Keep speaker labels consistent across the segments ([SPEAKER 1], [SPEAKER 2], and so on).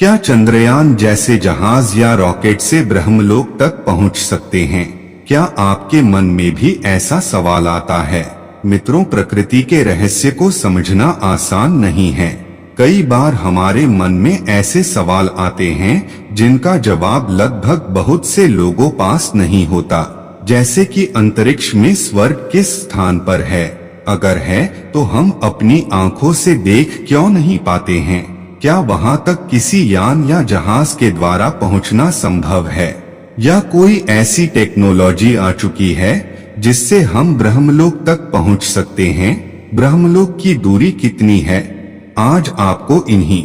[SPEAKER 1] क्या चंद्रयान जैसे जहाज या रॉकेट से ब्रह्मलोक तक पहुंच सकते हैं? क्या आपके मन में भी ऐसा सवाल आता है? मित्रों, प्रकृति के रहस्य को समझना आसान नहीं है। कई बार हमारे मन में ऐसे सवाल आते हैं जिनका जवाब लगभग बहुत से लोगों पास नहीं होता। जैसे कि अंतरिक्ष में स्वर्ग किस स्थान पर है? अगर है तो हम अपनी आंखों से देख क्यों नहीं पाते हैं? क्या वहां तक किसी यान या जहाज के द्वारा पहुंचना संभव है? या कोई ऐसी टेक्नोलॉजी आ चुकी है जिससे हम ब्रह्मलोक तक पहुंच सकते हैं? ब्रह्मलोक की दूरी कितनी है? आज आपको इन्हीं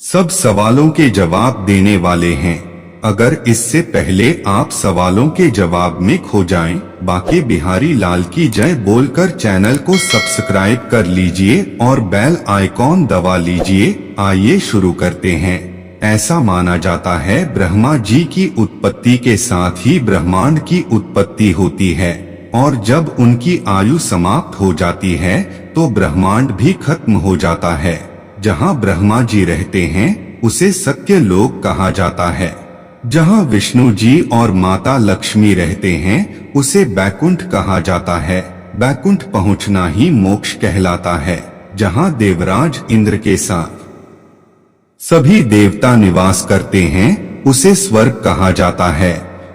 [SPEAKER 1] सब सवालों के जवाब देने वाले हैं। अगर इससे पहले आप सवालों के जवाब में खो जाएं, बाकी बिहारी लाल की जय बोलकर चैनल को सब्सक्राइब कर लीजिए और बेल आइकॉन दबा लीजिए। आइए शुरू करते हैं। ऐसा माना जाता है ब्रह्मा जी की उत्पत्ति के साथ ही ब्रह्मांड की उत्पत्ति होती है और जब उनकी आयु समाप्त हो जाती है तो ब्रह्मांड भी खत्म हो जाता है। जहाँ ब्रह्मा जी रहते हैं उसे सत्यलोक कहा जाता है। जहाँ विष्णु जी और माता लक्ष्मी रहते हैं उसे बैकुंठ कहा जाता है। बैकुंठ पहुँचना ही मोक्ष कहलाता है। जहाँ देवराज इंद्र के साथ सभी देवता निवास करते हैं उसे स्वर्ग कहा जाता है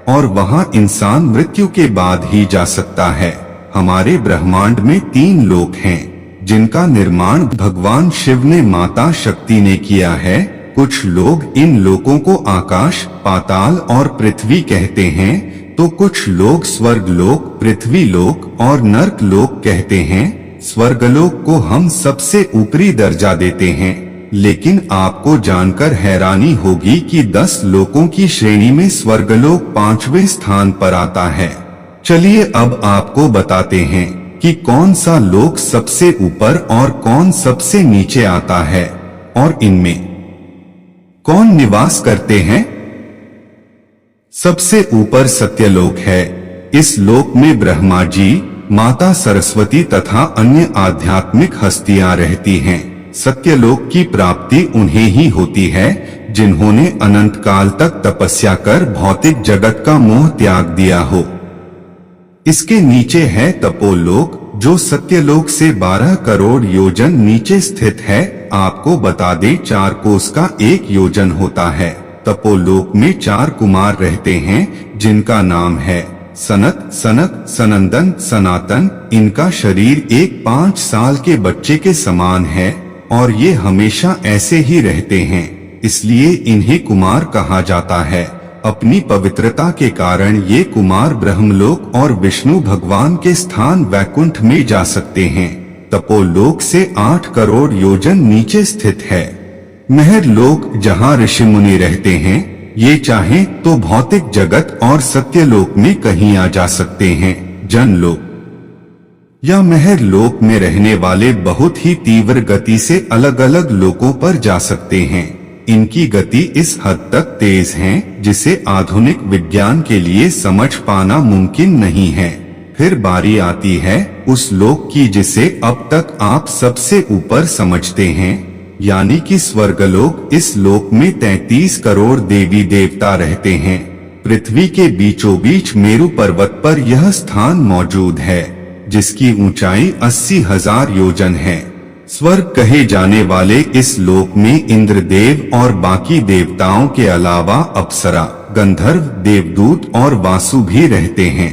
[SPEAKER 1] और वहाँ इंसान मृत्यु के बाद ही जा सकता है। हमारे ब्रह्मांड में 3 लोक हैं जिनका निर्माण भगवान शिव ने माता शक्ति ने किया है। कुछ लोग इन लोकों को आकाश, पाताल और पृथ्वी कहते हैं तो कुछ लोग स्वर्गलोक, पृथ्वीलोक और नर्कलोक कहते हैं। स्वर्गलोक को हम सबसे ऊपरी दर्जा देते हैं, लेकिन आपको जानकर हैरानी होगी कि 10 लोकों की श्रेणी में स्वर्गलोक 5वें स्थान पर आता है। चलिए अब आपको बताते हैं कि कौन सा लोक सबसे ऊपर और कौन सबसे नीचे आता है और इनमें कौन निवास करते हैं। सबसे ऊपर सत्यलोक है। इस लोक में ब्रह्मा जी, माता सरस्वती तथा अन्य आध्यात्मिक हस्तियां रहती हैं। सत्यलोक की प्राप्ति उन्हें ही होती है जिन्होंने अनंत काल तक तपस्या कर भौतिक जगत का मोह त्याग दिया हो। इसके नीचे है तपोलोक जो सत्यलोक से 12 करोड़ योजन नीचे स्थित है। आपको बता दें 4 कोस का 1 योजन होता है। तपोलोक में 4 कुमार रहते हैं जिनका नाम है सनत, सनक, सनंदन, सनातन। इनका शरीर एक 5 साल के बच्चे के समान है और ये हमेशा ऐसे ही रहते हैं, इसलिए इन्हें कुमार कहा जाता है। अपनी पवित्रता के कारण ये कुमार ब्रह्मलोक और विष्णु भगवान के स्थान वैकुंठ में जा सकते हैं। तपोलोक से 8 करोड़ योजन नीचे स्थित है। महरलोक जहाँ ऋषि मुनि रहते हैं, ये चाहें तो भौतिक जगत और सत्यलोक में कहीं आ जा सकते हैं। जनलोक या महरलोक में रहने वाले बहुत ही तीव्र गति से अलग अलग लोकों पर जा सकते हैं। इनकी गति इस हद तक तेज है जिसे आधुनिक विज्ञान के लिए समझ पाना मुमकिन नहीं है। फिर बारी आती है उस लोक की जिसे अब तक आप सबसे ऊपर समझते हैं, यानी कि स्वर्गलोक। इस लोक में 33 करोड़ देवी देवता रहते हैं। पृथ्वी के बीचों बीच मेरु पर्वत पर यह स्थान मौजूद है जिसकी ऊंचाई 80,000 योजन है। स्वर्ग कहे जाने वाले इस लोक में इंद्रदेव और बाकी देवताओं के अलावा अप्सरा, गंधर्व, देवदूत और वासु भी रहते हैं।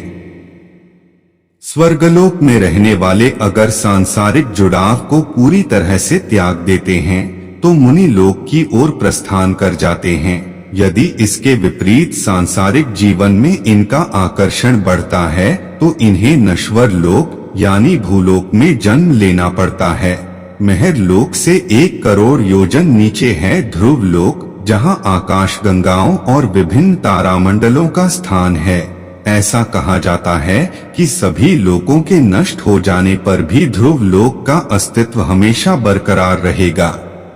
[SPEAKER 1] स्वर्गलोक में रहने वाले अगर सांसारिक जुड़ाव को पूरी तरह से त्याग देते हैं तो मुनि लोक की ओर प्रस्थान कर जाते हैं। यदि इसके विपरीत सांसारिक जीवन में इनका आकर्षण बढ़ता है तो इन्हें नश्वर लोक यानी भूलोक में जन्म लेना पड़ता है। महरलोक से 1 करोड़ योजन नीचे है ध्रुव लोक, जहाँ आकाश गंगाओं और विभिन्न तारामंडलों का स्थान है। ऐसा कहा जाता है कि सभी लोकों के नष्ट हो जाने पर भी ध्रुव लोक का अस्तित्व हमेशा बरकरार रहेगा।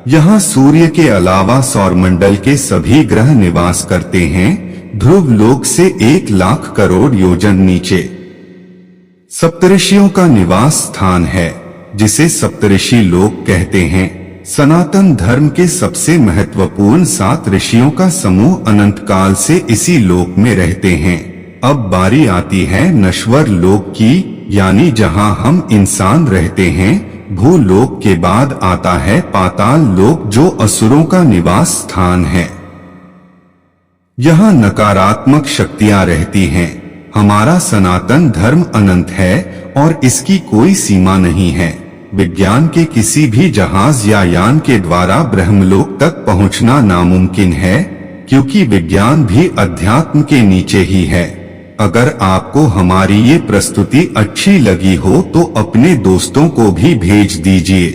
[SPEAKER 1] यहाँ सूर्य के अलावा सौरमंडल के सभी ग्रह निवास करते हैं। ध्रुव लोक से 1 लाख करोड़ योजन नीचे सप्तऋषियों का निवास स्थान है जिसे सप्तऋषि लोक कहते हैं। सनातन धर्म के सबसे महत्वपूर्ण 7 ऋषियों का समूह अनंत काल से इसी लोक में रहते हैं। अब बारी आती है नश्वर लोक की, यानी जहां हम इंसान रहते हैं। भूलोक के बाद आता है पाताल लोक, जो असुरों का निवास स्थान है। यहाँ नकारात्मक शक्तियां रहती हैं। हमारा सनातन धर्म अनंत है और इसकी कोई सीमा नहीं है। विज्ञान के किसी भी जहाज या यान के द्वारा ब्रह्मलोक तक पहुंचना नामुमकिन है, क्योंकि विज्ञान भी अध्यात्म के नीचे ही है। अगर आपको हमारी ये प्रस्तुति अच्छी लगी हो तो अपने दोस्तों को भी भेज दीजिए।